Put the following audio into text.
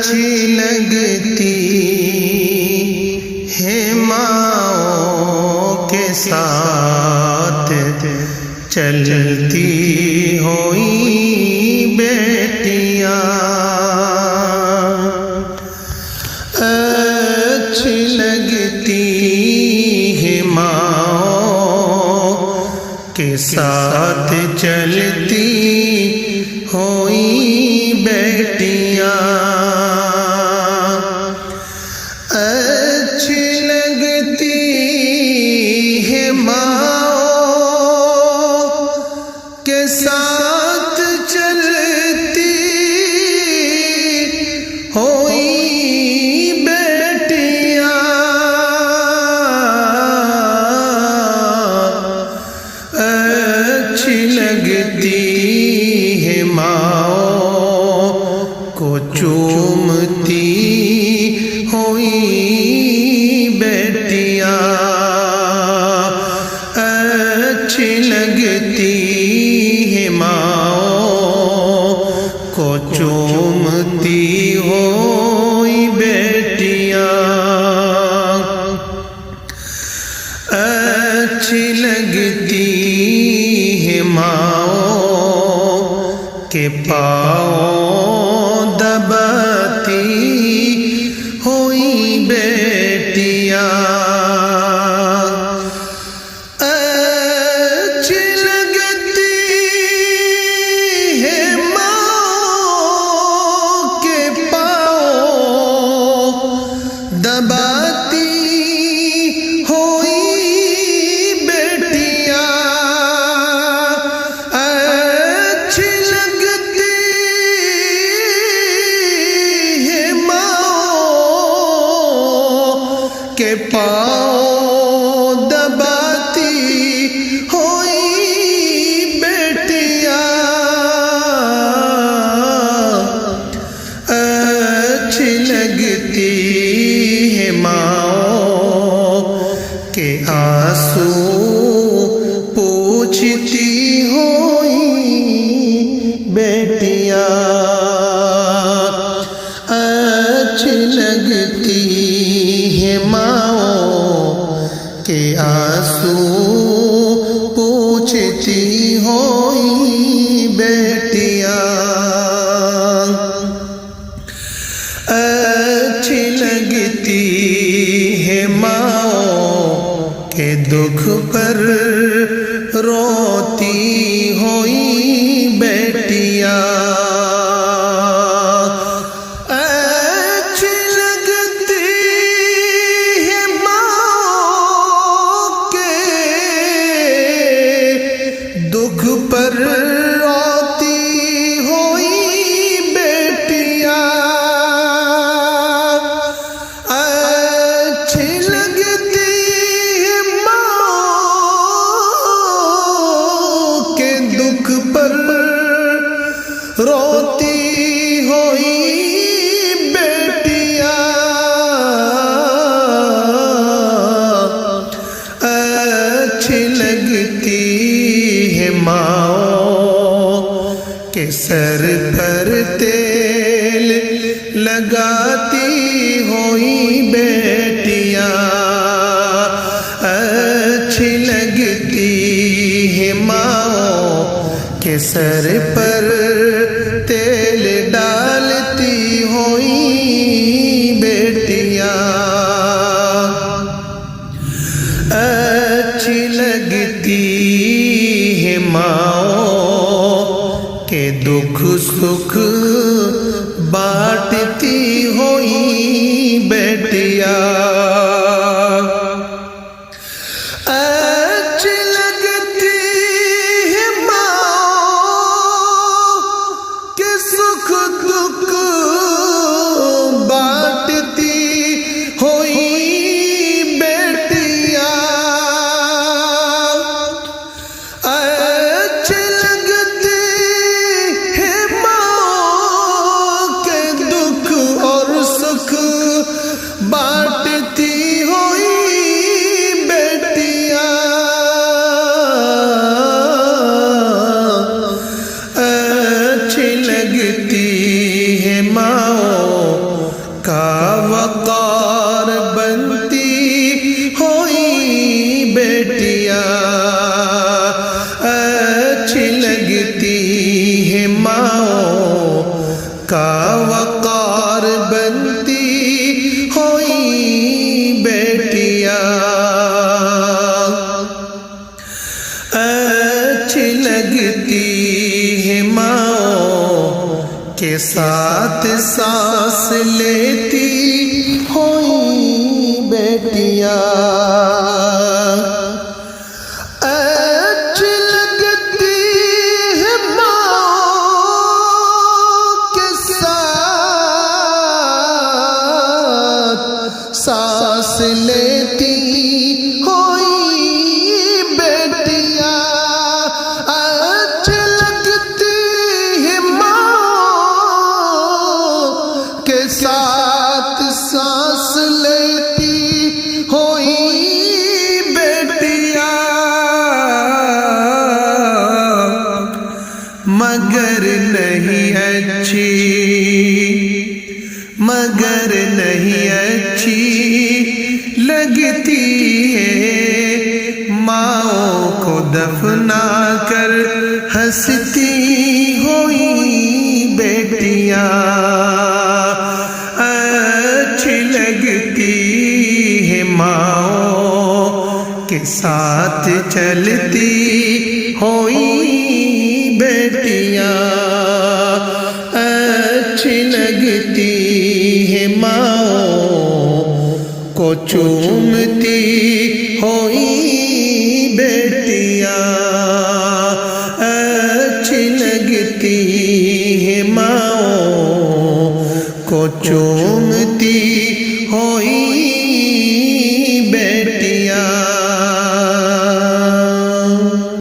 अच्छी लगती है माँओं के साथ चलती हुई बेटियाँ। अच्छी लगती है माँओं के साथ चलती हुई बेटियाँ। अच्छी लगती है माँओं के साथ चलती हुई बेटियाँ। अच्छी लगती है माँओं को चूमती हुई बेटियाँ। अच्छी लगती है माँओं को चूमती हुई बेटियाँ। अच्छी लगती है माँओं के पाँव दबाती हुई बेटियाँ। अच्छी लगती है माँओं के पाँव दबाती हुई बेटियाँ। अच्छी लगती है माँओं के पाँव दबाती हुई बेटियाँ। अच्छी लगती है माँओं के आंसू पूछती हुई बेटियाँ। अच्छी लगती है माँओं के आंसू पूछती हुई बेटियाँ। अच्छी लगती है माँओं के दुख पर रोती हुई बेटियाँ। अच्छी लगती है माँओं के दुख पर रोती हुई बेटियाँ। अच्छी लगती है माँ के दुख पर रोती हुई बेटियाँ। अच्छी लगती है माँओं के सर पर तेल लगाती हुई बेटियाँ। अच्छी लगती है माँओं के सर पर तेल डालती हुई बेटियाँ। अच्छी लगती है माँओं के दुख सुख बांटती हुई बेटियाँ। अच्छी लगती है माँ के सुख दुख बांटती हुई बेटियाँ। अच्छी लगती है माँ के दुख और सुख बांटती हुई बेटियाँ। अच्छी लगती है माँ वकार बनती हुई बेटियां अच्छी लगती है माओ का वकार बनती हुई बेटियां अच्छी लगती है माओ के साथ सांस लेती हुई बेटियां अच्छी लगती है माँ के साथ सांस लेती हुई बेटियां अच्छी लगती है माँ के साथ सांस लेती हुई बेटियां मगर नहीं अच्छी लगती है माओ को दफना कर हंसती हुई बेटियां अच्छी लगती है माओ के साथ चलती हुई बेटियां अच्छी लगती है माओ को चूमती हुई बेटियां अच्छी लगती है माओ को चूमती हुई